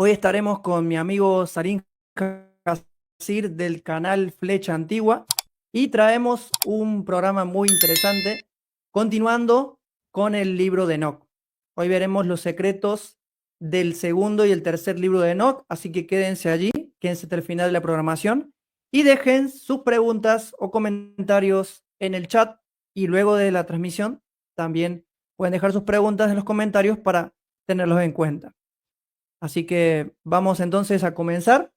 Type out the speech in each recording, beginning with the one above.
Hoy estaremos con mi amigo Sarín Casir del canal Flecha Antigua y traemos un programa muy interesante, continuando con el libro de Enoc. Hoy veremos los secretos del segundo y el tercer libro de Enoc, así que quédense allí, quédense hasta el final de la programación y dejen sus preguntas o comentarios en el chat, y luego de la transmisión también pueden dejar sus preguntas en los comentarios para tenerlos en cuenta. Así que vamos entonces a comenzar.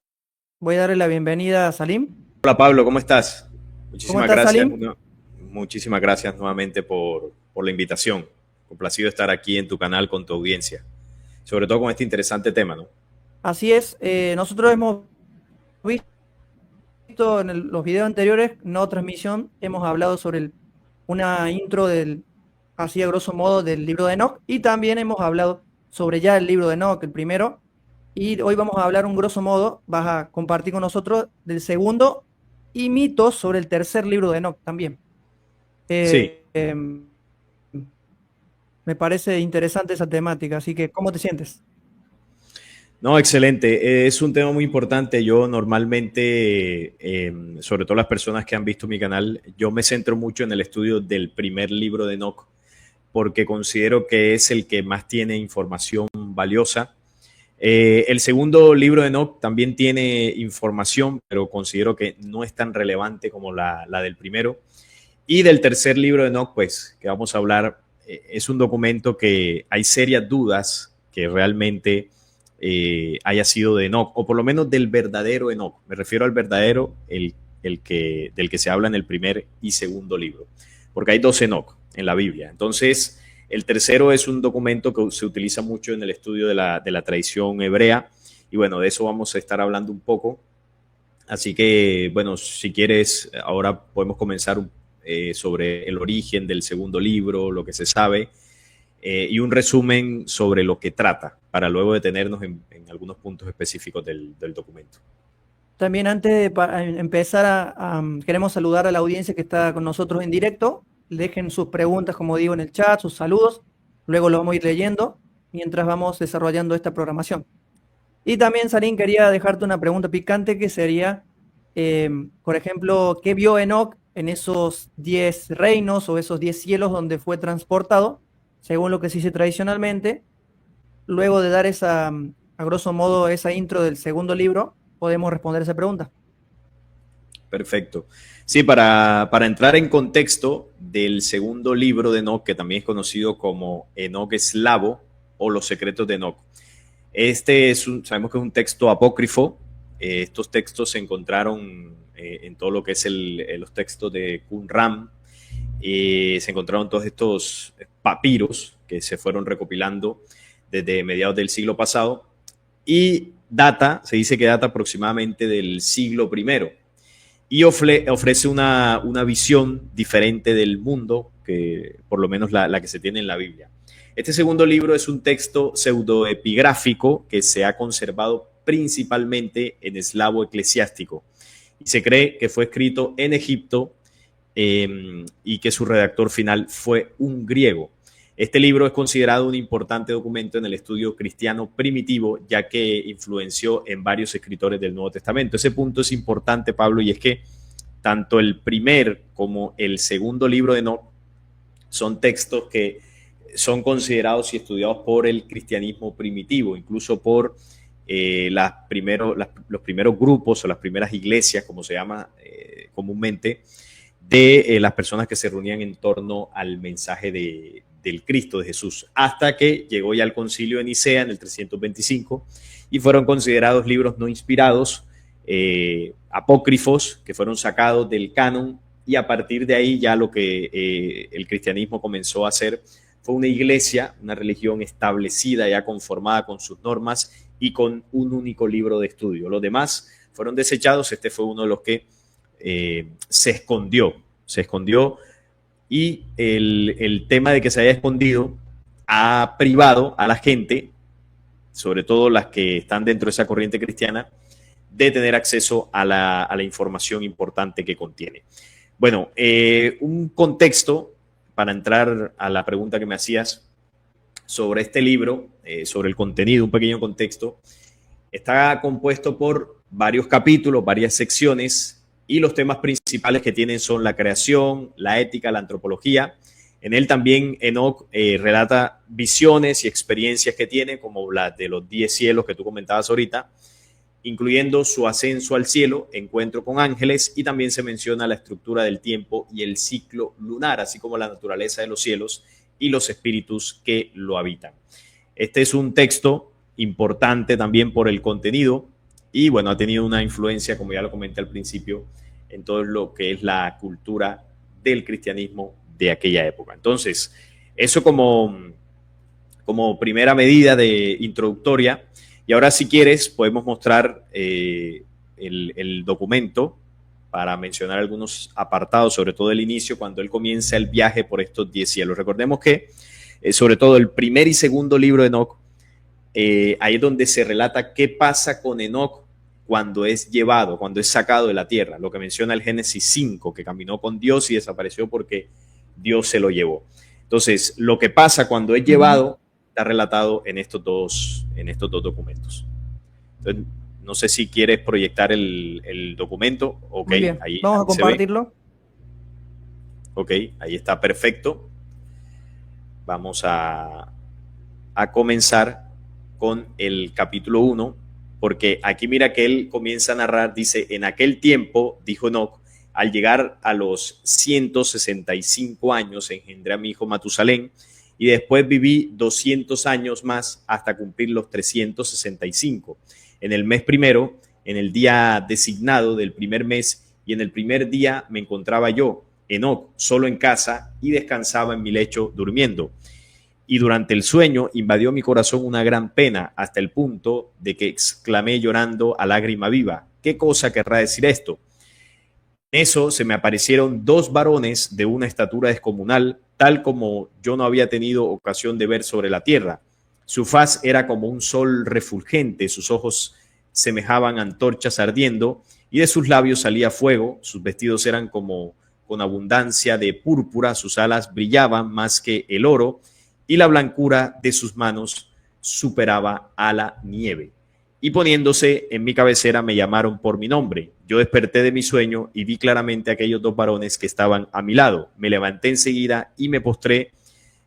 Voy a darle la bienvenida a Salim. Hola Pablo, ¿cómo estás? ¿Cómo Muchísimas estás, gracias, Salim? muchísimas gracias nuevamente por la invitación. Complacido estar aquí en tu canal con tu audiencia, sobre todo con este interesante tema, ¿no? Así es, nosotros hemos visto en los videos anteriores, no transmisión, hemos hablado sobre una intro así a grosso modo, del libro de Enoch, y también hemos hablado sobre ya el libro de Enoch, el primero, y hoy vamos a hablar un grosso modo, vas a compartir con nosotros del segundo y mitos sobre el tercer libro de Enoch también. Sí, Eh, em, Me parece interesante esa temática, así que ¿cómo te sientes? no, excelente. Es un tema muy importante. Yo normalmente, sobre todo las personas que han visto mi canal, yo me centro mucho en el estudio del primer libro de Enoch, porque considero que es el que más tiene información valiosa. El segundo libro de Enoch también tiene información, pero considero que no es tan relevante como la del primero. Y del tercer libro de Enoch, pues, que vamos a hablar, es un documento que hay serias dudas que realmente haya sido de Enoch, o por lo menos del verdadero Enoch. Me refiero al verdadero, del que se habla en el primer y segundo libro, porque hay dos Enoch en la Biblia. Entonces, el tercero es un documento que se utiliza mucho en el estudio de la tradición hebrea, y bueno, de eso vamos a estar hablando un poco. Así que, bueno, si quieres, ahora podemos comenzar sobre el origen del segundo libro, lo que se sabe, y un resumen sobre lo que trata, para luego detenernos en algunos puntos específicos del documento. También antes de empezar, queremos saludar a la audiencia que está con nosotros en directo. Dejen sus preguntas, como digo, en el chat, sus saludos. Luego lo vamos a ir leyendo mientras vamos desarrollando esta programación. Y también, Sarín, quería dejarte una pregunta picante que sería, por ejemplo, ¿qué vio Enoch en esos 10 reinos o esos 10 cielos donde fue transportado, según lo que se dice tradicionalmente? Luego de dar a grosso modo, esa intro del segundo libro, podemos responder esa pregunta. Perfecto. Sí, para entrar en contexto del segundo libro de Enoch, que también es conocido como Enoch Eslavo o Los secretos de Enoch. Sabemos que es un texto apócrifo. Estos textos se encontraron en todo lo que es los textos de Qumran. Se encontraron todos estos papiros que se fueron recopilando desde mediados del siglo pasado y se dice que data aproximadamente del siglo primero y ofrece una visión diferente del mundo que por lo menos la que se tiene en la Biblia. Este segundo libro es un texto pseudoepigráfico que se ha conservado principalmente en eslavo eclesiástico y se cree que fue escrito en Egipto y que su redactor final fue un griego. Este libro es considerado un importante documento en el estudio cristiano primitivo, ya que influenció en varios escritores del Nuevo Testamento. Ese punto es importante, Pablo, y es que tanto el primer como el segundo libro de Enoch son textos que son considerados y estudiados por el cristianismo primitivo, incluso por los primeros grupos o las primeras iglesias, como se llama comúnmente, de las personas que se reunían en torno al mensaje del Cristo, de Jesús, hasta que llegó ya al concilio de Nicea en el 325 y fueron considerados libros no inspirados, apócrifos, que fueron sacados del canon, y a partir de ahí ya lo que el cristianismo comenzó a hacer fue una iglesia, una religión establecida, ya conformada con sus normas y con un único libro de estudio. Los demás fueron desechados. Este fue uno de los que se escondió y el tema de que se haya escondido ha privado a la gente, sobre todo las que están dentro de esa corriente cristiana, de tener acceso a la información importante que contiene. Bueno, un contexto para entrar a la pregunta que me hacías sobre este libro, sobre el contenido, un pequeño contexto. Está compuesto por varios capítulos, varias secciones, y los temas principales que tienen son la creación, la ética, la antropología. En él también Enoc relata visiones y experiencias que tiene, como las de los 10 cielos que tú comentabas ahorita, incluyendo su ascenso al cielo, encuentro con ángeles, y también se menciona la estructura del tiempo y el ciclo lunar, así como la naturaleza de los cielos y los espíritus que lo habitan. Este es un texto importante también por el contenido y bueno, ha tenido una influencia, como ya lo comenté al principio, en todo lo que es la cultura del cristianismo de aquella época. Entonces, eso como primera medida de introductoria. Y ahora, si quieres, podemos mostrar el documento para mencionar algunos apartados, sobre todo el inicio, cuando él comienza el viaje por estos 10 cielos. Recordemos que, sobre todo, el primer y segundo libro de Enoc, ahí es donde se relata qué pasa con Enoc cuando es llevado, cuando es sacado de la tierra. Lo que menciona el Génesis 5, que caminó con Dios y desapareció porque Dios se lo llevó. Entonces, lo que pasa cuando es llevado está relatado en estos dos documentos. Entonces, no sé si quieres proyectar el documento. Ok, muy bien. ahí, vamos a compartirlo. Ok, ahí está perfecto. Vamos a comenzar con el capítulo 1, porque aquí mira que él comienza a narrar, dice, en aquel tiempo, dijo Enoc, al llegar a los 165 años, engendré a mi hijo Matusalén, y después viví 200 años más hasta cumplir los 365. En el mes primero, en el día designado del primer mes, y en el primer día me encontraba yo, Enoc, solo en casa, y descansaba en mi lecho durmiendo. Y durante el sueño invadió mi corazón una gran pena, hasta el punto de que exclamé llorando a lágrima viva, ¿qué cosa querrá decir esto? En eso se me aparecieron 2 varones de una estatura descomunal, tal como yo no había tenido ocasión de ver sobre la tierra. Su faz era como un sol refulgente, sus ojos semejaban antorchas ardiendo, y de sus labios salía fuego, sus vestidos eran como con abundancia de púrpura, sus alas brillaban más que el oro, y la blancura de sus manos superaba a la nieve. Y poniéndose en mi cabecera me llamaron por mi nombre. Yo desperté de mi sueño y vi claramente a aquellos 2 varones que estaban a mi lado. Me levanté enseguida y me postré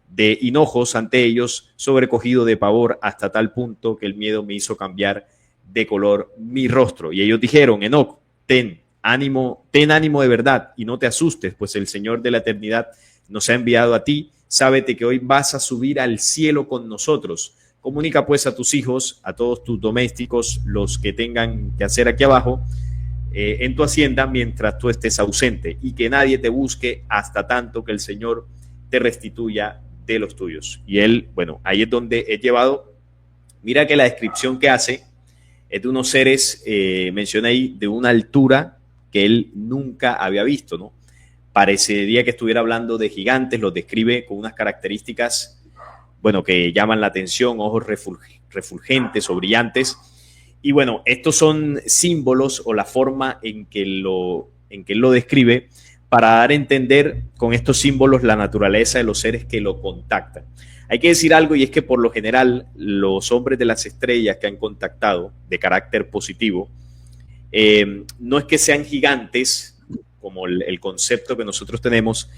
de hinojos ante ellos, sobrecogido de pavor hasta tal punto que el miedo me hizo cambiar de color mi rostro. Y ellos dijeron, Enoc, ten ánimo de verdad y no te asustes, pues el Señor de la eternidad nos ha enviado a ti. Sábete que hoy vas a subir al cielo con nosotros. Comunica pues a tus hijos, a todos tus domésticos, los que tengan que hacer aquí abajo, en tu hacienda mientras tú estés ausente, y que nadie te busque hasta tanto que el Señor te restituya de los tuyos. Y él, bueno, ahí es donde es llevado. Mira que la descripción que hace es de unos seres, menciona ahí, de una altura que él nunca había visto, ¿no? Parecería que estuviera hablando de gigantes, los describe con unas características, bueno, que llaman la atención, ojos refulgentes o brillantes. Y bueno, estos son símbolos o la forma en que él lo describe para dar a entender con estos símbolos la naturaleza de los seres que lo contactan. Hay que decir algo, y es que por lo general los hombres de las estrellas que han contactado de carácter positivo, no es que sean gigantes, como el concepto que nosotros tenemos,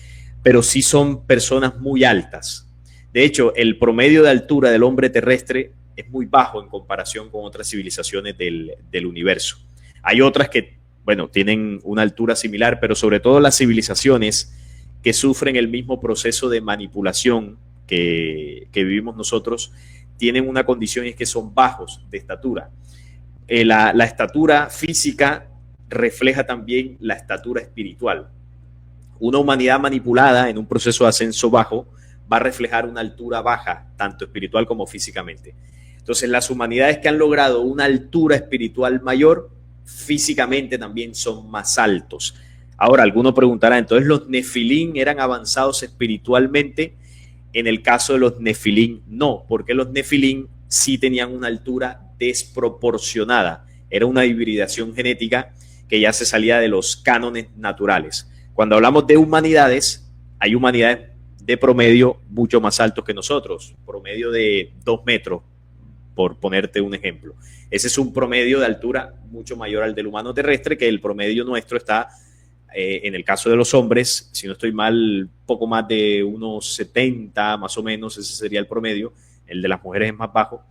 pero sí son personas muy altas. De hecho, el promedio de altura del hombre terrestre es muy bajo en comparación con otras civilizaciones del universo. Hay otras que, bueno, tienen una altura similar, pero sobre todo las civilizaciones que sufren el mismo proceso de manipulación que vivimos nosotros, tienen una condición, y es que son bajos de estatura. La estatura física refleja también la estatura espiritual. Una humanidad manipulada en un proceso de ascenso bajo va a reflejar una altura baja, tanto espiritual como físicamente. Entonces, las humanidades que han logrado una altura espiritual mayor, físicamente también son más altos. Ahora, alguno preguntará, entonces, ¿los nefilín eran avanzados espiritualmente? En el caso de los nefilín, no, porque los nefilín sí tenían una altura desproporcionada. Era una hibridación genética que ya se salía de los cánones naturales. Cuando hablamos de humanidades, hay humanidades de promedio mucho más altos que nosotros, promedio de 2 metros, por ponerte un ejemplo. Ese es un promedio de altura mucho mayor al del humano terrestre, que el promedio nuestro está, en el caso de los hombres, si no estoy mal, poco más de unos 70, más o menos, ese sería el promedio. El de las mujeres es más bajo,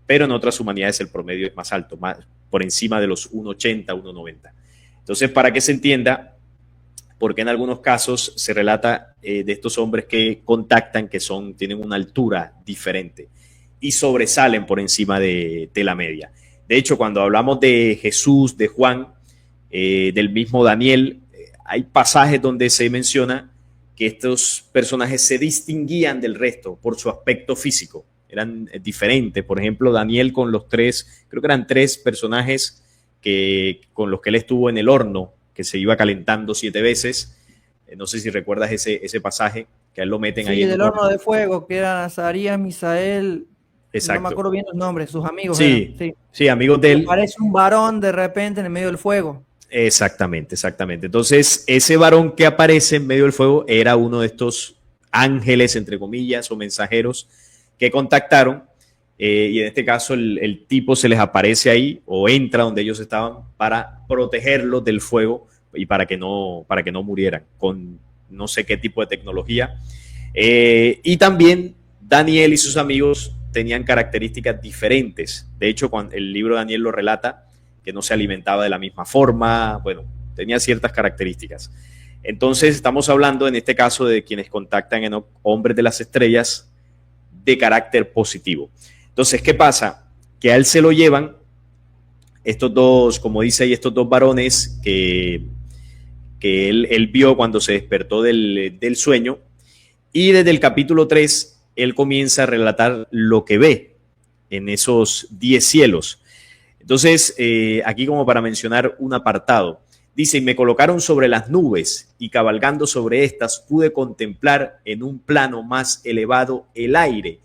pero en otras humanidades el promedio es más alto, más por encima de los 1,80, 1,90. Entonces, para que se entienda, porque en algunos casos se relata de estos hombres que contactan, que tienen una altura diferente y sobresalen por encima de la media. De hecho, cuando hablamos de Jesús, de Juan, del mismo Daniel, hay pasajes donde se menciona que estos personajes se distinguían del resto por su aspecto físico. Eran diferentes. Por ejemplo, Daniel con los tres, creo que eran tres personajes con los que él estuvo en el horno, que se iba calentando 7 veces. No sé si recuerdas ese pasaje, que a él lo meten ahí. Sí, del horno de fuego, que eran Azarías, Misael, exacto. No me acuerdo bien los nombres, sus amigos. Sí, sí, amigos de él. Parece un varón de repente en el medio del fuego. Exactamente, exactamente. Entonces, ese varón que aparece en medio del fuego era uno de estos ángeles, entre comillas, o mensajeros que contactaron, y en este caso el tipo se les aparece ahí o entra donde ellos estaban para protegerlos del fuego y para que no murieran con no sé qué tipo de tecnología. Y también Daniel y sus amigos tenían características diferentes. De hecho, cuando el libro de Daniel lo relata, que no se alimentaba de la misma forma, bueno, tenía ciertas características. Entonces, estamos hablando en este caso de quienes contactan en hombres de las estrellas de carácter positivo. Entonces, ¿qué pasa? Que a él se lo llevan estos dos, como dice ahí, estos dos varones que él vio cuando se despertó del sueño, y desde el capítulo 3, él comienza a relatar lo que ve en esos 10 cielos. Entonces, aquí como para mencionar un apartado, dice, y me colocaron sobre las nubes y cabalgando sobre estas pude contemplar en un plano más elevado el aire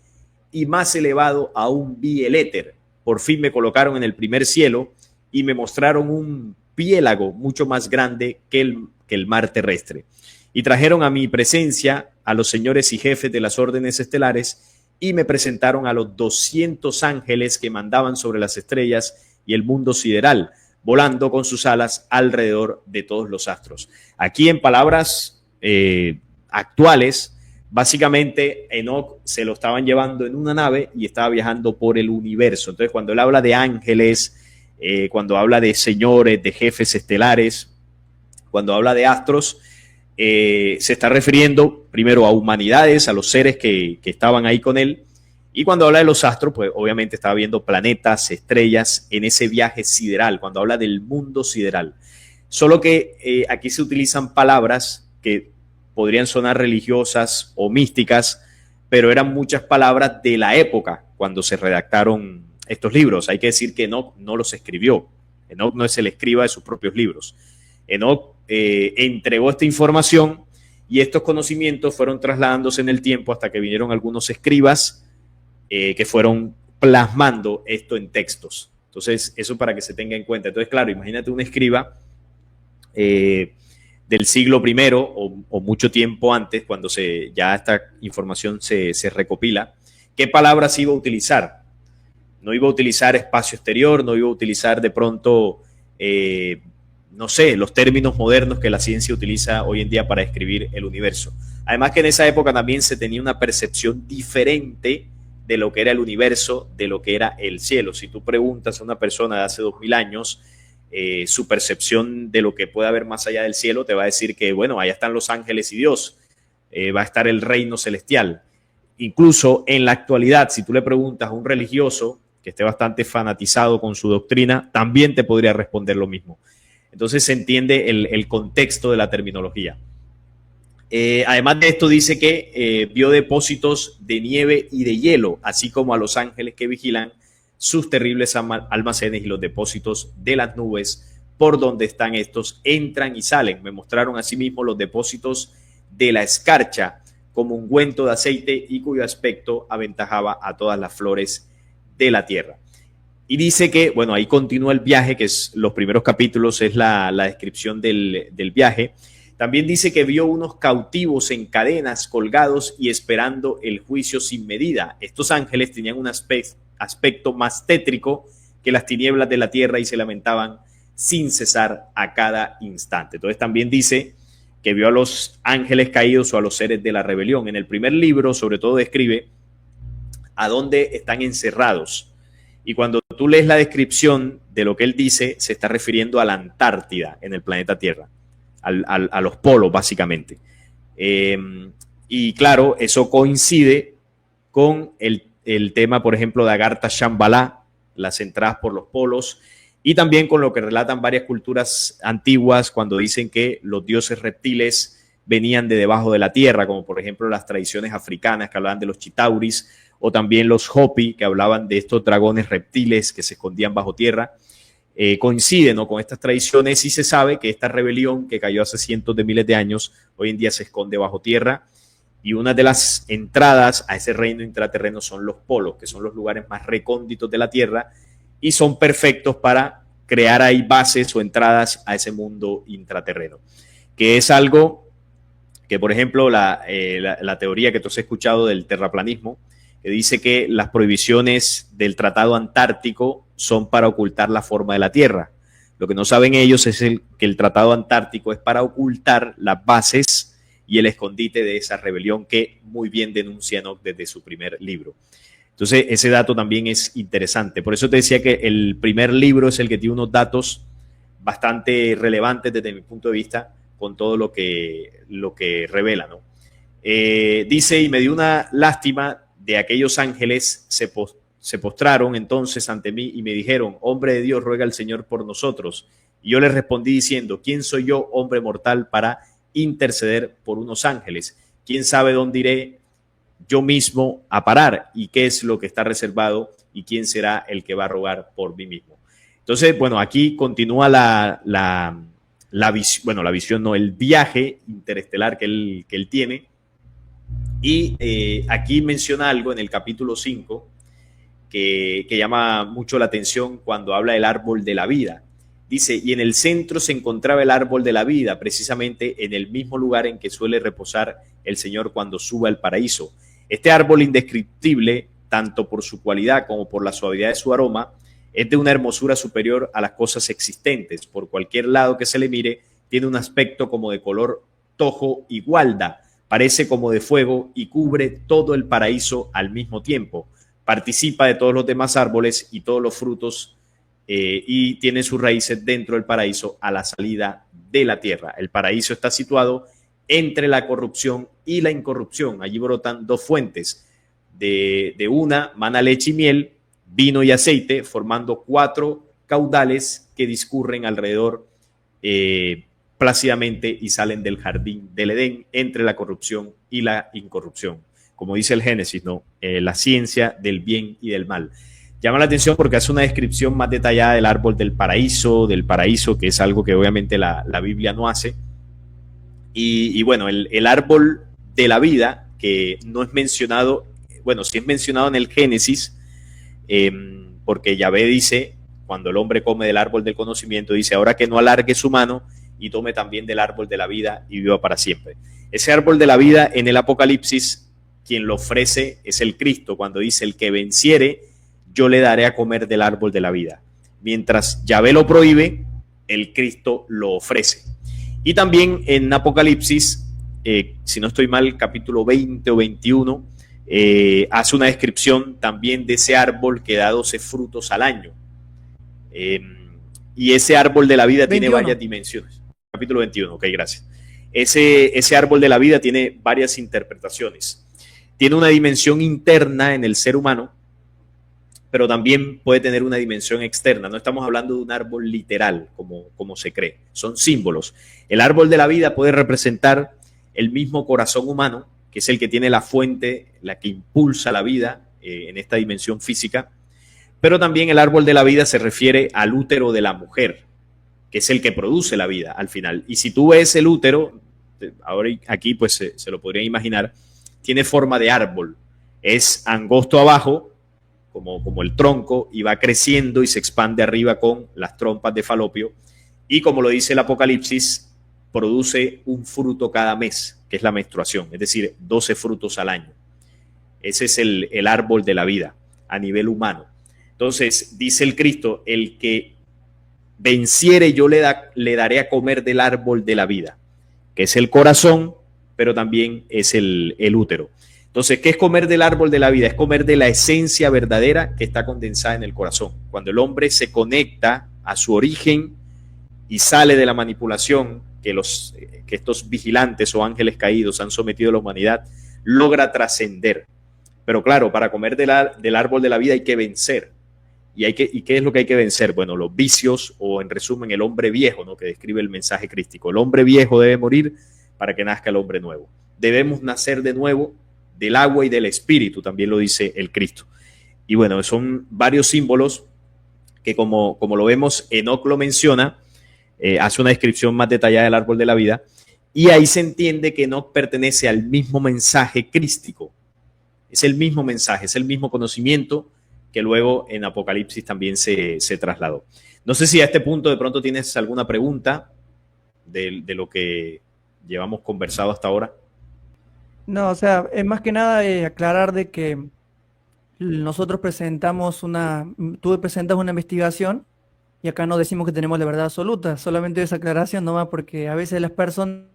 y más elevado aún vi el éter. Por fin me colocaron en el primer cielo y me mostraron un piélago mucho más grande que el mar terrestre. Y trajeron a mi presencia a los señores y jefes de las órdenes estelares y me presentaron a los 200 ángeles que mandaban sobre las estrellas y el mundo sideral, volando con sus alas alrededor de todos los astros. Aquí en palabras actuales, básicamente Enoc se lo estaban llevando en una nave y estaba viajando por el universo. Entonces, cuando él habla de ángeles, cuando habla de señores, de jefes estelares, cuando habla de astros, se está refiriendo primero a humanidades, a los seres que estaban ahí con él. Y cuando habla de los astros, pues obviamente estaba viendo planetas, estrellas en ese viaje sideral, cuando habla del mundo sideral. Solo que aquí se utilizan palabras que podrían sonar religiosas o místicas, pero eran muchas palabras de la época cuando se redactaron estos libros. Hay que decir que Enoc no los escribió. Enoc no es el escriba de sus propios libros. Enoc entregó esta información y estos conocimientos fueron trasladándose en el tiempo hasta que vinieron algunos escribas que fueron plasmando esto en textos. Entonces, eso para que se tenga en cuenta. Entonces, claro, imagínate un escriba del siglo I o mucho tiempo antes, cuando ya esta información se recopila, ¿qué palabras iba a utilizar? No iba a utilizar espacio exterior, no iba a utilizar de pronto, no sé, los términos modernos que la ciencia utiliza hoy en día para describir el universo. Además que en esa época también se tenía una percepción diferente de lo que era el universo, de lo que era el cielo. Si tú preguntas a una persona de hace 2000 años, su percepción de lo que puede haber más allá del cielo, te va a decir que, bueno, allá están los ángeles y Dios, va a estar el reino celestial. Incluso en la actualidad, si tú le preguntas a un religioso que esté bastante fanatizado con su doctrina, también te podría responder lo mismo. Entonces se entiende el contexto de la terminología. Además de esto dice que vio depósitos de nieve y de hielo, así como a los ángeles que vigilan sus terribles almacenes y los depósitos de las nubes por donde están estos, entran y salen. Me mostraron asimismo los depósitos de la escarcha como ungüento de aceite y cuyo aspecto aventajaba a todas las flores de la tierra. Y dice que, bueno, ahí continúa el viaje, que es los primeros capítulos, es la descripción del viaje. También dice que vio unos cautivos en cadenas colgados y esperando el juicio sin medida. Estos ángeles tenían un aspecto más tétrico que las tinieblas de la tierra y se lamentaban sin cesar a cada instante. Entonces también dice que vio a los ángeles caídos o a los seres de la rebelión. En el primer libro, sobre todo, describe a dónde están encerrados. Y cuando tú lees la descripción de lo que él dice, se está refiriendo a la Antártida en el planeta Tierra, a los polos, básicamente. Y claro, eso coincide con el tema, por ejemplo, de Agartha Shambhala, las entradas por los polos, y también con lo que relatan varias culturas antiguas cuando dicen que los dioses reptiles venían de debajo de la tierra, como por ejemplo las tradiciones africanas que hablaban de los chitauris, o también los Hopi, que hablaban de estos dragones reptiles que se escondían bajo tierra. Coinciden, ¿no?, con estas tradiciones, y se sabe que esta rebelión que cayó hace cientos de miles de años, hoy en día se esconde bajo tierra, y una de las entradas a ese reino intraterreno son los polos, que son los lugares más recónditos de la tierra, y son perfectos para crear ahí bases o entradas a ese mundo intraterreno, que es algo que, por ejemplo, la teoría que tú has escuchado del terraplanismo, que dice que las prohibiciones del Tratado Antártico son para ocultar la forma de la Tierra. Lo que no saben ellos es que el Tratado Antártico es para ocultar las bases y el escondite de esa rebelión que muy bien denuncia Enoch desde su primer libro. Entonces, ese dato también es interesante. Por eso te decía que el primer libro es el que tiene unos datos bastante relevantes desde mi punto de vista con todo lo que revela, ¿no? Dice, y me dio una lástima de aquellos ángeles, se postraron entonces ante mí y me dijeron, hombre de Dios, ruega al Señor por nosotros. Y yo les respondí diciendo, ¿quién soy yo, hombre mortal, para interceder por unos ángeles? ¿Quién sabe dónde iré yo mismo a parar? ¿Y qué es lo que está reservado? ¿Y quién será el que va a rogar por mí mismo? Entonces, bueno, aquí continúa el viaje interestelar que él tiene. Y aquí menciona algo en el capítulo 5 que llama mucho la atención cuando habla del árbol de la vida. Dice, y en el centro se encontraba el árbol de la vida, precisamente en el mismo lugar en que suele reposar el Señor cuando suba al paraíso. Este árbol indescriptible, tanto por su cualidad como por la suavidad de su aroma, es de una hermosura superior a las cosas existentes. Por cualquier lado que se le mire, tiene un aspecto como de color tojo y gualda, parece como de fuego y cubre todo el paraíso al mismo tiempo. Participa de todos los demás árboles y todos los frutos y tiene sus raíces dentro del paraíso a la salida de la tierra. El paraíso está situado entre la corrupción y la incorrupción. Allí brotan dos fuentes. De una mana leche y miel, vino y aceite, formando 4 caudales que discurren alrededor plácidamente y salen del jardín del Edén entre la corrupción y la incorrupción. Como dice el Génesis, ¿no? La ciencia del bien y del mal. Llama la atención porque hace una descripción más detallada del árbol del paraíso, que es algo que obviamente la Biblia no hace. Y bueno, el árbol de la vida, que no es mencionado, bueno, sí es mencionado en el Génesis, porque Yahvé dice, cuando el hombre come del árbol del conocimiento, dice, ahora que no alargue su mano y tome también del árbol de la vida y viva para siempre. Ese árbol de la vida en el Apocalipsis, quien lo ofrece es el Cristo, cuando dice, el que venciere, yo le daré a comer del árbol de la vida. Mientras Yahvé lo prohíbe, el Cristo lo ofrece. Y también en Apocalipsis, si no estoy mal, capítulo 20 o 21, hace una descripción también de ese árbol que da 12 frutos al año. Y ese árbol de la vida 21. Tiene varias dimensiones. Capítulo 21, ok, gracias. Ese árbol de la vida tiene varias interpretaciones. Tiene una dimensión interna en el ser humano, pero también puede tener una dimensión externa. No estamos hablando de un árbol literal, como se cree. Son símbolos. El árbol de la vida puede representar el mismo corazón humano, que es el que tiene la fuente, la que impulsa la vida en esta dimensión física. Pero también el árbol de la vida se refiere al útero de la mujer, que es el que produce la vida al final. Y si tú ves el útero, ahora aquí pues se lo podrían imaginar, tiene forma de árbol. Es angosto abajo, como el tronco, y va creciendo y se expande arriba con las trompas de Falopio. Y como lo dice el Apocalipsis, produce un fruto cada mes, que es la menstruación, es decir, 12 frutos al año. Ese es el árbol de la vida. a nivel humano. Entonces, dice el Cristo, el que venciere yo le daré a comer del árbol de la vida, que es el corazón, pero también es el útero. Entonces, ¿qué es comer del árbol de la vida? Es comer de la esencia verdadera que está condensada en el corazón. Cuando el hombre se conecta a su origen y sale de la manipulación que estos vigilantes o ángeles caídos han sometido a la humanidad, logra trascender. Pero claro, para comer del árbol de la vida hay que vencer. ¿Y qué es lo que hay que vencer? Bueno, los vicios, o en resumen, el hombre viejo, ¿no?, que describe el mensaje crístico. El hombre viejo debe morir para que nazca el hombre nuevo. Debemos nacer de nuevo del agua y del espíritu, también lo dice el Cristo. Y bueno, son varios símbolos que como lo vemos, Enoc lo menciona, hace una descripción más detallada del árbol de la vida, y ahí se entiende que Enoc pertenece al mismo mensaje crístico. Es el mismo mensaje, es el mismo conocimiento que luego en Apocalipsis también se trasladó. No sé si a este punto de pronto tienes alguna pregunta de lo que llevamos conversado hasta ahora. No, o sea, es más que nada aclarar de que nosotros tú presentas una investigación y acá no decimos que tenemos la verdad absoluta, solamente esa aclaración nomás, porque a veces las personas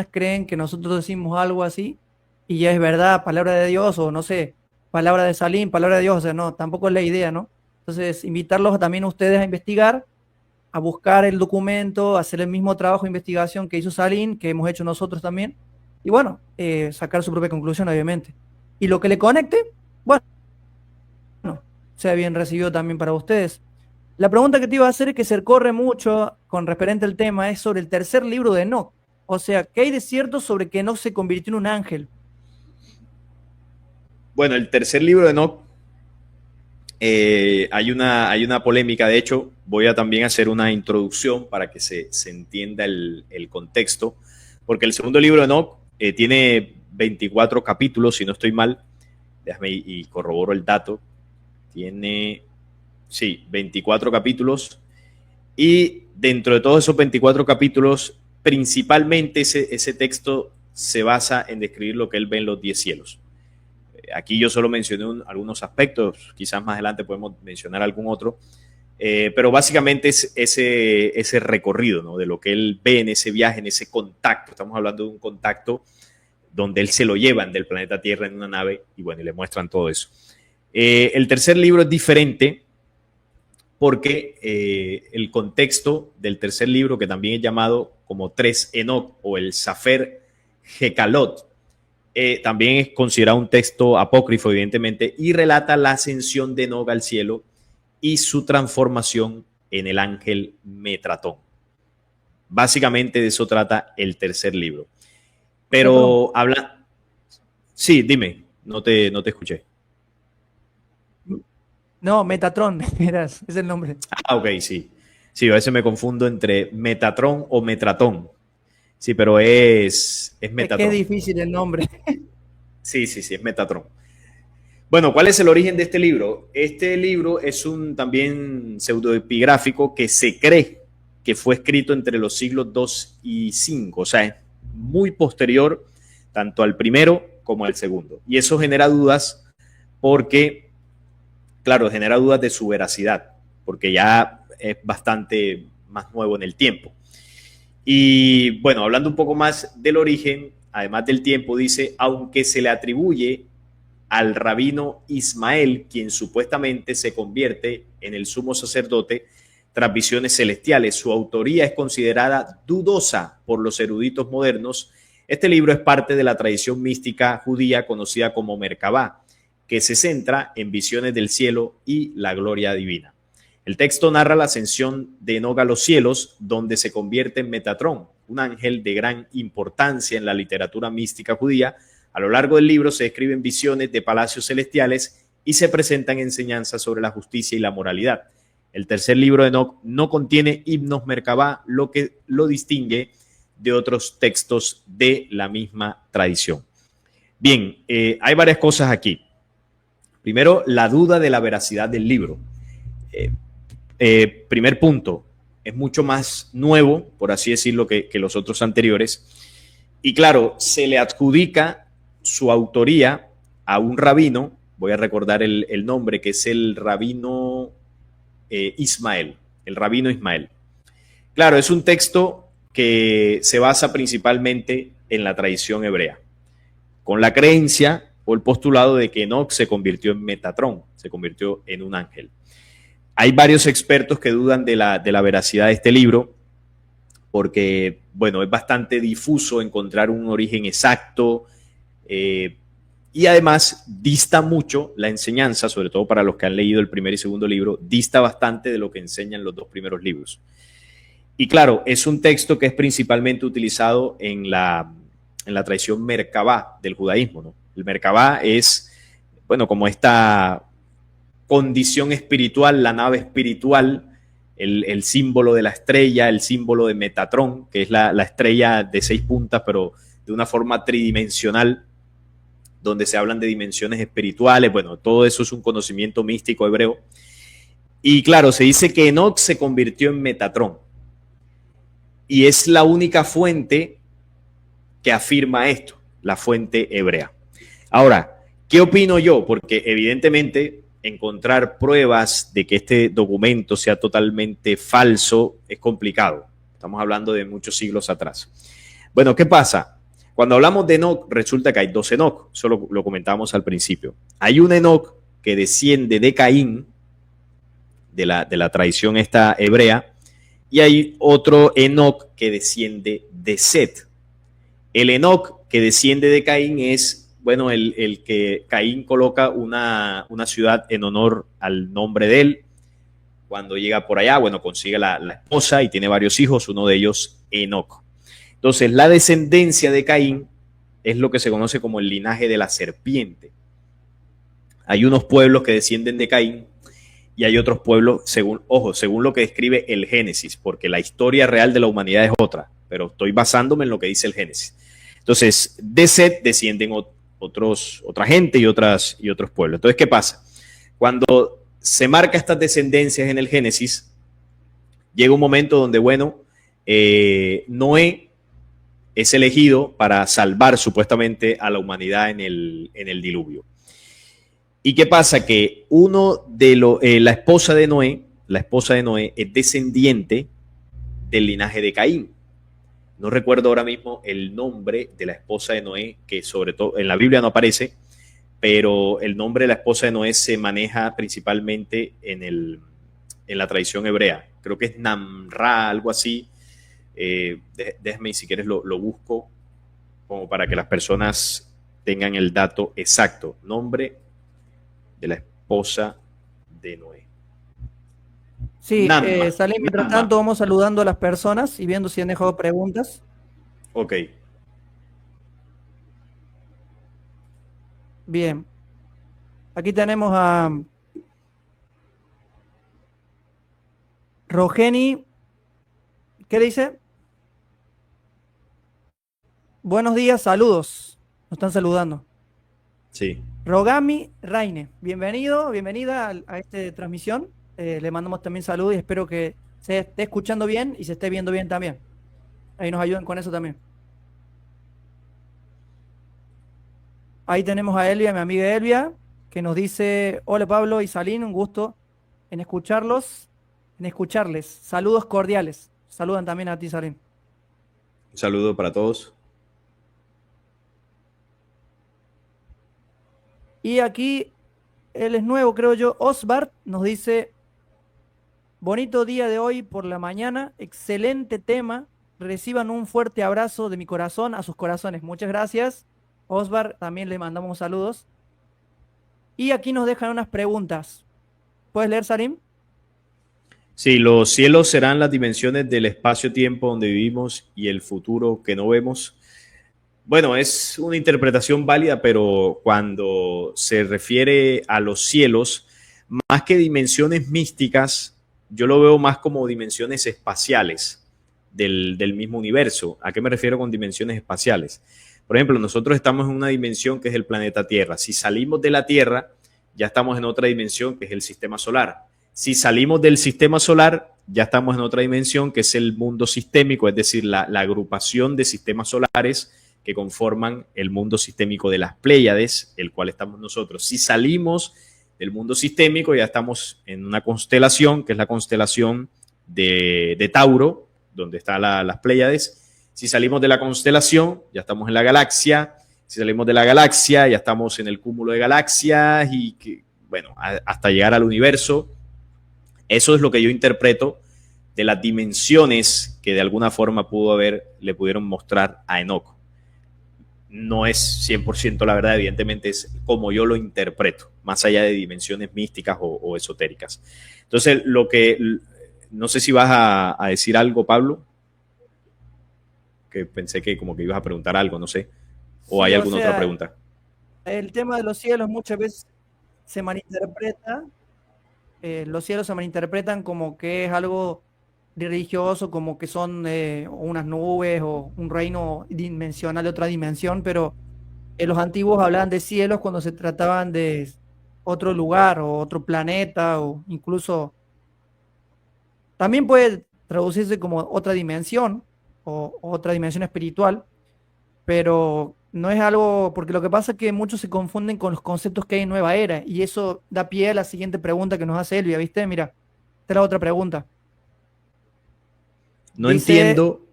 creen que nosotros decimos algo así y ya es verdad, palabra de Dios, o no sé, palabra de Salim, palabra de Dios, o sea, no, tampoco es la idea, ¿no? Entonces, invitarlos también a ustedes a investigar, a buscar el documento, a hacer el mismo trabajo de investigación que hizo Salim, que hemos hecho nosotros también, y bueno, sacar su propia conclusión, obviamente. Y lo que le conecte, bueno, sea bien recibido también para ustedes. La pregunta que te iba a hacer es que se corre mucho con referente al tema, es sobre el tercer libro de Enoc. O sea, ¿qué hay de cierto sobre que Enoc se convirtió en un ángel? Bueno, el tercer libro de Enoc, hay una polémica. De hecho, voy a también hacer una introducción para que se entienda el contexto, porque el segundo libro de Enoc tiene 24 capítulos, si no estoy mal. Déjame y corroboro el dato. Tiene, sí, 24 capítulos. Y dentro de todos esos 24 capítulos, principalmente ese texto se basa en describir lo que él ve en los 10 cielos. Aquí yo solo mencioné algunos aspectos, quizás más adelante podemos mencionar algún otro, pero básicamente es ese recorrido, ¿no?, de lo que él ve en ese viaje, en ese contacto. Estamos hablando de un contacto donde él se lo llevan del planeta Tierra en una nave y bueno, y le muestran todo eso. El tercer libro es diferente porque el contexto del tercer libro, que también es llamado como 3 Enoc o el Safer Hecalot, también es considerado un texto apócrifo, evidentemente, y relata la ascensión de Enoc al cielo y su transformación en el ángel Metratón. Básicamente de eso trata el tercer libro. Pero habla... Sí, dime, no te escuché. No, Metatron, es el nombre. Ah, ok, sí. Sí, a veces me confundo entre Metatron o Metratón. Sí, pero es Metatron. Es que es difícil el nombre. Sí, es Metatron. Bueno, ¿cuál es el origen de este libro? Este libro es un también pseudoepigráfico que se cree que fue escrito entre los siglos 2 y 5, o sea, es muy posterior tanto al primero como al segundo. Y eso genera dudas porque, claro, genera dudas de su veracidad, porque ya es bastante más nuevo en el tiempo. Y bueno, hablando un poco más del origen, además del tiempo, dice, aunque se le atribuye al rabino Ismael, quien supuestamente se convierte en el sumo sacerdote tras visiones celestiales, su autoría es considerada dudosa por los eruditos modernos. Este libro es parte de la tradición mística judía conocida como Merkabá, que se centra en visiones del cielo y la gloria divina. El texto narra la ascensión de Enoc a los cielos, donde se convierte en Metatrón, un ángel de gran importancia en la literatura mística judía. A lo largo del libro se describen visiones de palacios celestiales y se presentan enseñanzas sobre la justicia y la moralidad. El tercer libro de Enoc no contiene himnos Merkabá, lo que lo distingue de otros textos de la misma tradición. Bien, hay varias cosas aquí. Primero, la duda de la veracidad del libro. Primer punto, es mucho más nuevo, por así decirlo, que los otros anteriores. Y claro, se le adjudica su autoría a un rabino voy a recordar el nombre, que es el rabino Ismael, el rabino Ismael. Claro, es un texto que se basa principalmente en la tradición hebrea, con la creencia o el postulado de que Enoc se convirtió en Metatrón, se convirtió en un ángel. Hay varios expertos que dudan de la veracidad de este libro, porque, bueno, es bastante difuso encontrar un origen exacto, y además dista mucho la enseñanza, sobre todo para los que han leído el primer y segundo libro, dista bastante de lo que enseñan los dos primeros libros. Y claro, es un texto que es principalmente utilizado en la tradición Merkabá del judaísmo, ¿no? El Merkabá es, bueno, como esta condición espiritual, la nave espiritual, el símbolo de la estrella, el símbolo de Metatrón, que es la estrella de 6 puntas, pero de una forma tridimensional, donde se hablan de dimensiones espirituales. Bueno, todo eso es un conocimiento místico hebreo. Y claro, se dice que Enoc se convirtió en Metatrón. Y es la única fuente que afirma esto, la fuente hebrea. Ahora, ¿qué opino yo? Porque evidentemente encontrar pruebas de que este documento sea totalmente falso es complicado. Estamos hablando de muchos siglos atrás. Bueno, ¿qué pasa? Cuando hablamos de Enoc, resulta que hay 2 Enoc, eso lo comentábamos al principio. Hay un Enoc que desciende de Caín, de la tradición esta hebrea, y hay otro Enoc que desciende de Set. El Enoc que desciende de Caín es, bueno, el que Caín coloca una ciudad en honor al nombre de él. Cuando llega por allá, bueno, consigue la esposa y tiene varios hijos, uno de ellos Enoc. Entonces, la descendencia de Caín es lo que se conoce como el linaje de la serpiente. Hay unos pueblos que descienden de Caín y hay otros pueblos, según lo que describe el Génesis, porque la historia real de la humanidad es otra, pero estoy basándome en lo que dice el Génesis. Entonces, de Set descienden otra gente y otros pueblos. Entonces, ¿qué pasa? Cuando se marca estas descendencias en el Génesis, llega un momento donde, bueno, Noé es elegido para salvar supuestamente a la humanidad en el diluvio. ¿Y qué pasa? Que la esposa de Noé es descendiente del linaje de Caín. No recuerdo ahora mismo el nombre de la esposa de Noé, que sobre todo en la Biblia no aparece, pero el nombre de la esposa de Noé se maneja principalmente en la tradición hebrea. Creo que es Namra, algo así. Déjame, si quieres lo busco, como para que las personas tengan el dato exacto. Nombre de la esposa de Noé. Sí, Salim, mientras tanto vamos saludando a las personas y viendo si han dejado preguntas. Ok. Bien. Aquí tenemos a Rogeni. ¿Qué dice? Buenos días, saludos. Nos están saludando. Sí. Rogami Raine, bienvenida a esta transmisión. Le mandamos también saludos y espero que se esté escuchando bien y se esté viendo bien también. Ahí nos ayuden con eso también. Ahí tenemos a Elvia, mi amiga Elvia, que nos dice: hola Pablo y Salim, un gusto en escucharles. Saludos cordiales. Saludan también a ti, Salim. Un saludo para todos. Y aquí, él es nuevo, creo yo, Osbart nos dice: bonito día de hoy por la mañana, excelente tema, reciban un fuerte abrazo de mi corazón a sus corazones. Muchas gracias, Osbart, también le mandamos saludos. Y aquí nos dejan unas preguntas. ¿Puedes leer, Salim? Sí, los cielos serán las dimensiones del espacio-tiempo donde vivimos y el futuro que no vemos. Bueno, es una interpretación válida, pero cuando se refiere a los cielos, más que dimensiones místicas, yo lo veo más como dimensiones espaciales del mismo universo. ¿A qué me refiero con dimensiones espaciales? Por ejemplo, nosotros estamos en una dimensión que es el planeta Tierra. Si salimos de la Tierra, ya estamos en otra dimensión que es el sistema solar. Si salimos del sistema solar, ya estamos en otra dimensión que es el mundo sistémico, es decir, la agrupación de sistemas solares que conforman el mundo sistémico de las Pléyades, el cual estamos nosotros. Si salimos del mundo sistémico, ya estamos en una constelación, que es la constelación de Tauro, donde están las Pléyades. Si salimos de la constelación, ya estamos en la galaxia. Si salimos de la galaxia, ya estamos en el cúmulo de galaxias y bueno, hasta llegar al universo. Eso es lo que yo interpreto de las dimensiones que de alguna forma le pudieron mostrar a Enoc. No es 100% la verdad, evidentemente es como yo lo interpreto, más allá de dimensiones místicas o esotéricas. Entonces, no sé si vas a decir algo, Pablo, que pensé que como que ibas a preguntar algo, no sé, o hay alguna otra pregunta. El tema de los cielos muchas veces se malinterpreta, los cielos se malinterpretan como que es algo religioso, como que son unas nubes o un reino dimensional de otra dimensión, pero los antiguos hablaban de cielos cuando se trataban de otro lugar o otro planeta, o incluso también puede traducirse como otra dimensión o otra dimensión espiritual, pero no es algo, porque lo que pasa es que muchos se confunden con los conceptos que hay en Nueva Era, y eso da pie a la siguiente pregunta que nos hace Elvia, ¿viste? Mira, esta es la otra pregunta. No entiendo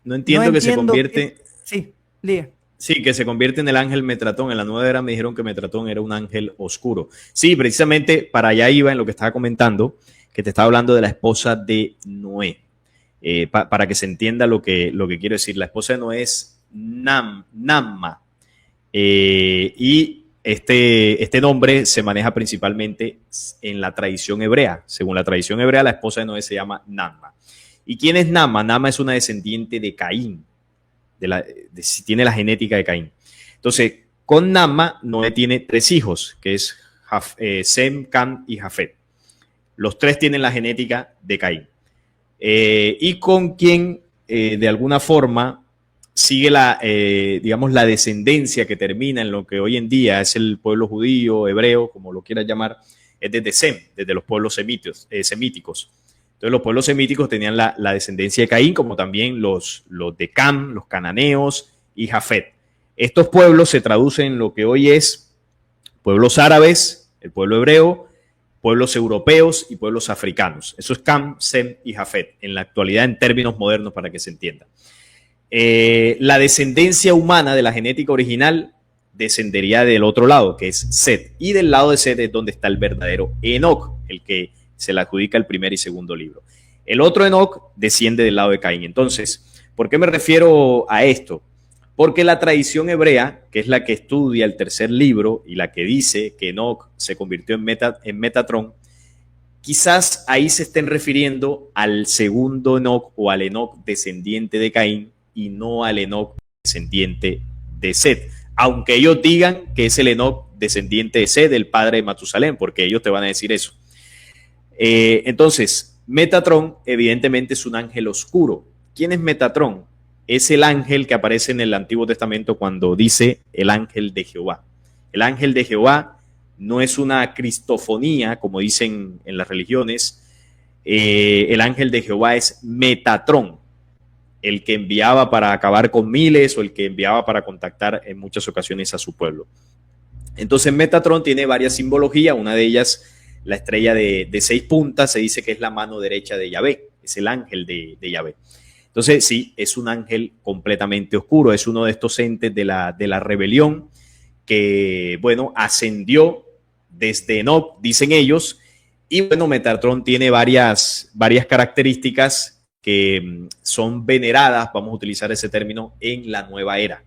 que se convierte... Sí, Lía. Sí, que se convierte en el ángel Metratón. En la Nueva Era me dijeron que Metratón era un ángel oscuro. Sí, precisamente para allá iba en lo que estaba comentando, que te estaba hablando de la esposa de Noé. Para que se entienda lo que quiero decir. La esposa de Noé es Namma. Y este nombre se maneja principalmente en la tradición hebrea. Según la tradición hebrea, la esposa de Noé se llama Namma. ¿Y quién es Nama? Nama es una descendiente de Caín, tiene la genética de Caín. Entonces, con Nama, Noé tiene 3 hijos, que es Sem, Cam y Jafet. Los 3 tienen la genética de Caín. Y con quien, de alguna forma, sigue la descendencia que termina en lo que hoy en día es el pueblo judío, hebreo, como lo quieras llamar, es desde Sem, desde los pueblos semíticos. Entonces los pueblos semíticos tenían la descendencia de Caín, como también los de Cam, los cananeos y Jafet. Estos pueblos se traducen en lo que hoy es pueblos árabes, el pueblo hebreo, pueblos europeos y pueblos africanos. Eso es Cam, Sem y Jafet, en la actualidad en términos modernos para que se entienda. La descendencia humana de la genética original descendería del otro lado, que es Set. Y del lado de Set es donde está el verdadero Enoc, el que se le adjudica el primer y segundo libro. El otro Enoc desciende del lado de Caín. Entonces, ¿por qué me refiero a esto? Porque la tradición hebrea, que es la que estudia el tercer libro y la que dice que Enoc se convirtió en Metatrón, quizás ahí se estén refiriendo al segundo Enoc o al Enoc descendiente de Caín y no al Enoc descendiente de Set. Aunque ellos digan que es el Enoc descendiente de Set, el padre de Matusalén, porque ellos te van a decir eso. Entonces, Metatrón evidentemente es un ángel oscuro. ¿Quién es Metatrón? Es el ángel que aparece en el Antiguo Testamento cuando dice el ángel de Jehová. El ángel de Jehová no es una cristofonía, como dicen en las religiones. El ángel de Jehová es Metatrón, el que enviaba para acabar con miles o el que enviaba para contactar en muchas ocasiones a su pueblo. Entonces Metatrón tiene varias simbologías, una de ellas la estrella de 6 puntas, se dice que es la mano derecha de Yahvé, es el ángel de Yahvé. Entonces sí, es un ángel completamente oscuro, es uno de estos entes de la rebelión que, bueno, ascendió desde Enoc, dicen ellos, y bueno, Metatrón tiene varias características que son veneradas, vamos a utilizar ese término, en la nueva era.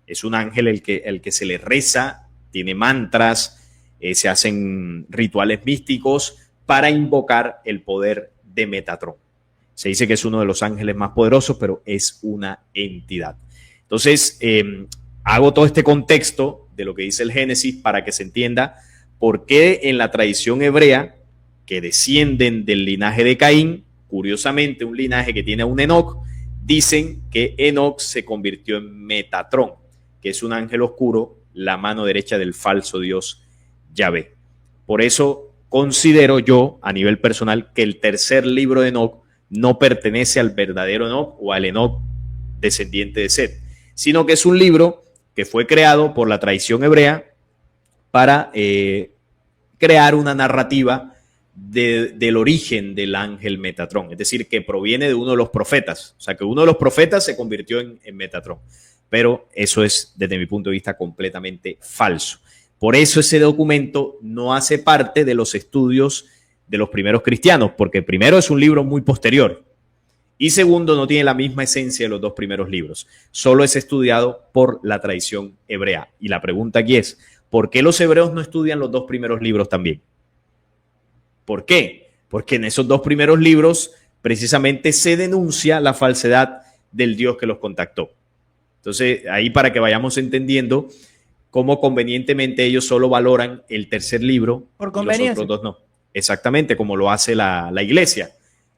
Es un ángel el que se le reza, tiene mantras, se hacen rituales místicos para invocar el poder de Metatrón. Se dice que es uno de los ángeles más poderosos, pero es una entidad. Entonces, hago todo este contexto de lo que dice el Génesis para que se entienda por qué en la tradición hebrea, que descienden del linaje de Caín, curiosamente un linaje que tiene a un Enoc, dicen que Enoc se convirtió en Metatrón, que es un ángel oscuro, la mano derecha del falso Dios Yahvé. Por eso considero yo, a nivel personal, que el tercer libro de Enoc no pertenece al verdadero Enoc o al Enoc descendiente de Set, sino que es un libro que fue creado por la tradición hebrea para crear una narrativa del origen del ángel Metatrón, es decir, que proviene de uno de los profetas, o sea, que uno de los profetas se convirtió en Metatrón, pero eso es, desde mi punto de vista, completamente falso. Por eso ese documento no hace parte de los estudios de los primeros cristianos, porque primero es un libro muy posterior y segundo no tiene la misma esencia de los dos primeros libros, solo es estudiado por la tradición hebrea. Y la pregunta aquí es, ¿por qué los hebreos no estudian los dos primeros libros también? ¿Por qué? Porque en esos dos primeros libros precisamente se denuncia la falsedad del Dios que los contactó. Entonces, ahí para que vayamos entendiendo cómo convenientemente ellos solo valoran el tercer libro Por y los conveniencia. otros dos no. Exactamente, como lo hace la iglesia.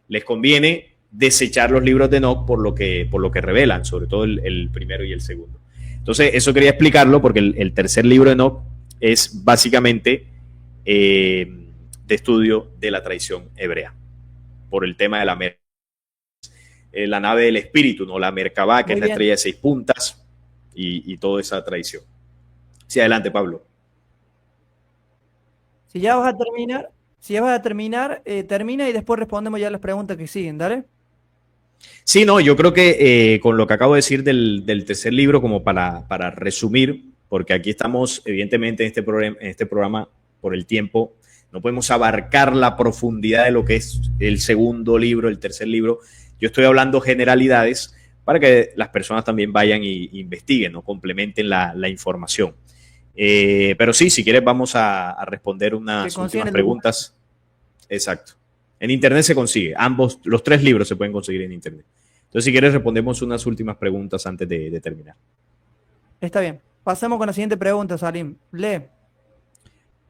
Les conviene desechar los libros de Enoc por lo que revelan, sobre todo el primero y el segundo. Entonces, eso quería explicarlo porque el tercer libro de Enoc es básicamente de estudio de la tradición hebrea, por el tema de la nave del espíritu, ¿no? La Merkabah, que es la estrella de 6 puntas, y toda esa tradición. Sí, adelante, Pablo. Si ya vas a terminar, termina y después respondemos ya las preguntas que siguen, ¿dale? Sí, no, yo creo que con lo que acabo de decir del tercer libro, como para resumir, porque aquí estamos, evidentemente, en este programa por el tiempo, no podemos abarcar la profundidad de lo que es el segundo libro, el tercer libro. Yo estoy hablando generalidades para que las personas también vayan e investiguen, ¿no? Complementen la información. Pero sí, si quieres vamos a responder unas últimas preguntas. Exacto. En internet se consigue. Los 3 libros se pueden conseguir en internet. Entonces, si quieres, respondemos unas últimas preguntas antes de terminar. Está bien. Pasemos con la siguiente pregunta, Salim. Lee.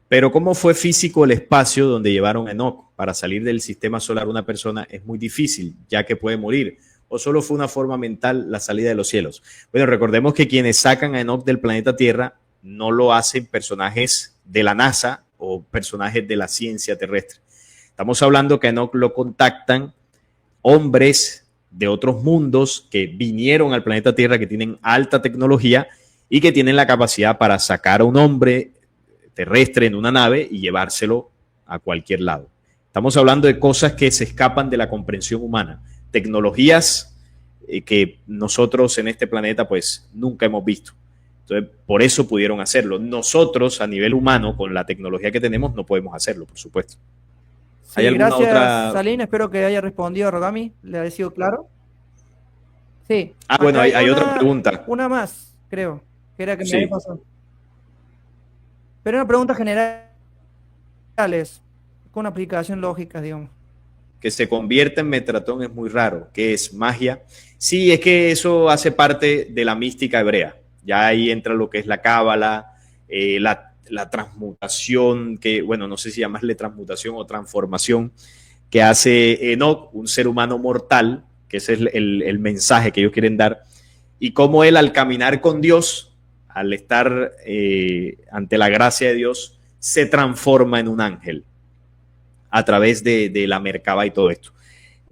Pero ¿cómo fue físico el espacio donde llevaron a Enoc? Para salir del sistema solar una persona es muy difícil, ya que puede morir. ¿O solo fue una forma mental la salida de los cielos? Bueno, recordemos que quienes sacan a Enoc del planeta Tierra no lo hacen personajes de la NASA o personajes de la ciencia terrestre. Estamos hablando que a Enoc lo contactan hombres de otros mundos que vinieron al planeta Tierra, que tienen alta tecnología y que tienen la capacidad para sacar a un hombre terrestre en una nave y llevárselo a cualquier lado. Estamos hablando de cosas que se escapan de la comprensión humana, tecnologías que nosotros en este planeta pues nunca hemos visto. Entonces, por eso pudieron hacerlo. Nosotros a nivel humano, con la tecnología que tenemos, no podemos hacerlo, por supuesto. Sí, gracias, Salim. Espero que haya respondido a Rogami. ¿Le ha sido claro? Sí. Bueno, hay otra pregunta. Una más, creo, que era que me había pasado. Pero una pregunta general, con una aplicación lógica, digamos. Que se convierta en Metatron es muy raro. ¿Qué es? ¿Magia? Sí, es que eso hace parte de la mística hebrea. Ya ahí entra lo que es la cábala, la transmutación, que, bueno, no sé si llamarle transmutación o transformación, que hace Enoc, un ser humano mortal, que ese es el mensaje que ellos quieren dar, y cómo él al caminar con Dios, al estar ante la gracia de Dios, se transforma en un ángel a través de la Merkabah y todo esto.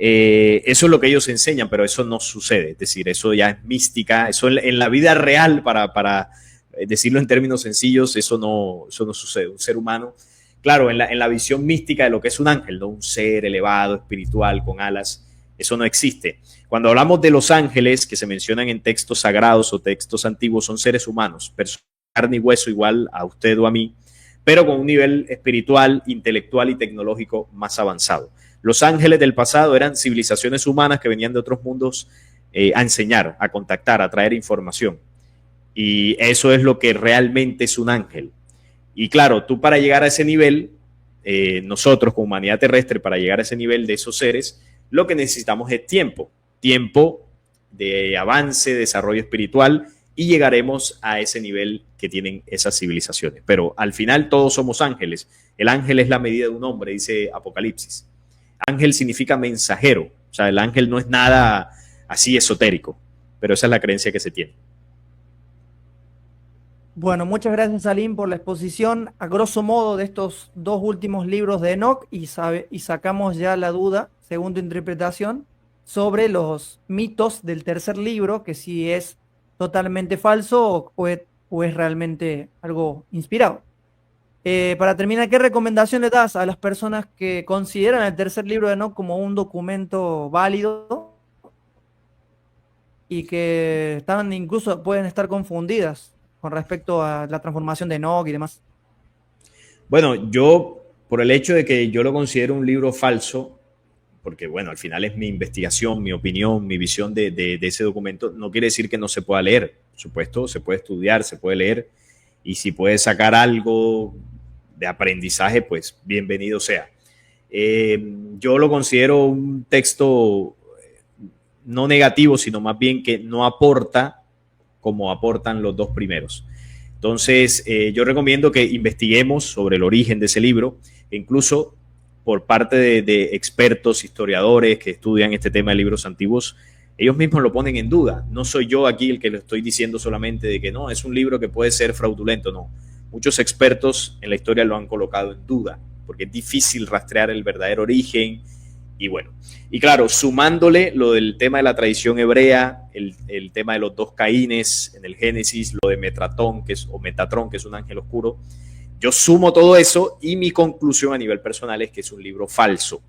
Eso es lo que ellos enseñan, pero eso no sucede. Es decir, eso ya es mística. Eso en la vida real, para decirlo en términos sencillos, eso no sucede. Un ser humano, claro, en la visión mística de lo que es un ángel, ¿no? Un ser elevado, espiritual, con alas, eso no existe. Cuando hablamos de los ángeles que se mencionan en textos sagrados o textos antiguos, son seres humanos, personas de carne y hueso igual a usted o a mí, pero con un nivel espiritual, intelectual y tecnológico más avanzado. Los ángeles del pasado eran civilizaciones humanas que venían de otros mundos a enseñar, a contactar, a traer información. Y eso es lo que realmente es un ángel. Y claro, tú para llegar a ese nivel, nosotros como humanidad terrestre, para llegar a ese nivel de esos seres, lo que necesitamos es tiempo de avance, desarrollo espiritual, y llegaremos a ese nivel que tienen esas civilizaciones. Pero al final todos somos ángeles. El ángel es la medida de un hombre, dice Apocalipsis. Ángel significa mensajero. O sea, el ángel no es nada así esotérico, pero esa es la creencia que se tiene. Bueno, muchas gracias, Salim, por la exposición a grosso modo de estos 2 últimos libros de Enoc y sacamos ya la duda, según tu interpretación, sobre los mitos del tercer libro, que sí es totalmente falso o es realmente algo inspirado. Para terminar, ¿qué recomendación le das a las personas que consideran el tercer libro de Enoch como un documento válido y que están incluso pueden estar confundidas con respecto a la transformación de Enoch y demás? Bueno, yo, por el hecho de que yo lo considero un libro falso, porque bueno, al final es mi investigación, mi opinión, mi visión de ese documento, no quiere decir que no se pueda leer. Por supuesto, se puede estudiar, se puede leer, y si puede sacar algo de aprendizaje, pues bienvenido sea. Yo lo considero un texto no negativo, sino más bien que no aporta como aportan los dos primeros. Entonces, yo recomiendo que investiguemos sobre el origen de ese libro, e incluso por parte de expertos, historiadores que estudian este tema de libros antiguos, ellos mismos lo ponen en duda. No soy yo aquí el que lo estoy diciendo solamente de que no, es un libro que puede ser fraudulento, no. Muchos expertos en la historia lo han colocado en duda, porque es difícil rastrear el verdadero origen. Y bueno, y claro, sumándole lo del tema de la tradición hebrea, el tema de los dos Caínes en el Génesis, lo de Metatron, que es un ángel oscuro, yo sumo todo eso y mi conclusión a nivel personal es que es un libro falso,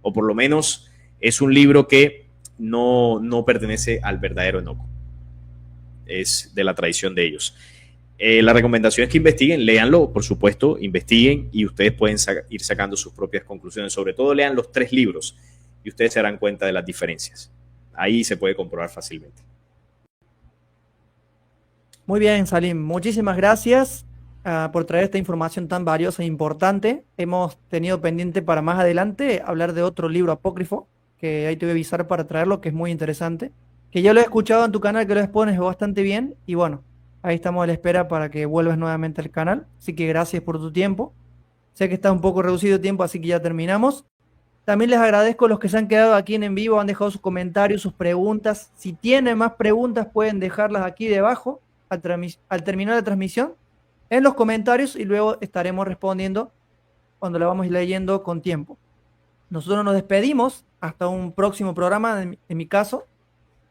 o por lo menos es un libro que no pertenece al verdadero Enoco, es de la tradición de ellos. La recomendación es que investiguen, léanlo, por supuesto, investiguen y ustedes pueden ir sacando sus propias conclusiones. Sobre todo lean los 3 libros y ustedes se darán cuenta de las diferencias. Ahí se puede comprobar fácilmente. Muy bien, Salim, muchísimas gracias por traer esta información tan valiosa e importante. Hemos tenido pendiente para más adelante hablar de otro libro apócrifo, que ahí te voy a avisar para traerlo, que es muy interesante, que ya lo he escuchado en tu canal, que lo expones bastante bien, y bueno, ahí estamos a la espera para que vuelvas nuevamente al canal, así que gracias por tu tiempo. Sé que está un poco reducido el tiempo, así que ya terminamos. También les agradezco a los que se han quedado aquí en vivo, han dejado sus comentarios, sus preguntas. Si tienen más preguntas, pueden dejarlas aquí debajo al terminar la transmisión en los comentarios y luego estaremos respondiendo cuando la vamos leyendo con tiempo. Nosotros nos despedimos hasta un próximo programa, en mi caso,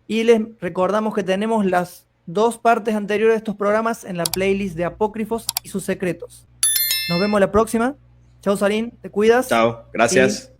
y les recordamos que tenemos las 2 partes anteriores de estos programas en la playlist de Apócrifos y sus secretos. Nos vemos la próxima. Chao, Sarín, te cuidas. Chao, gracias.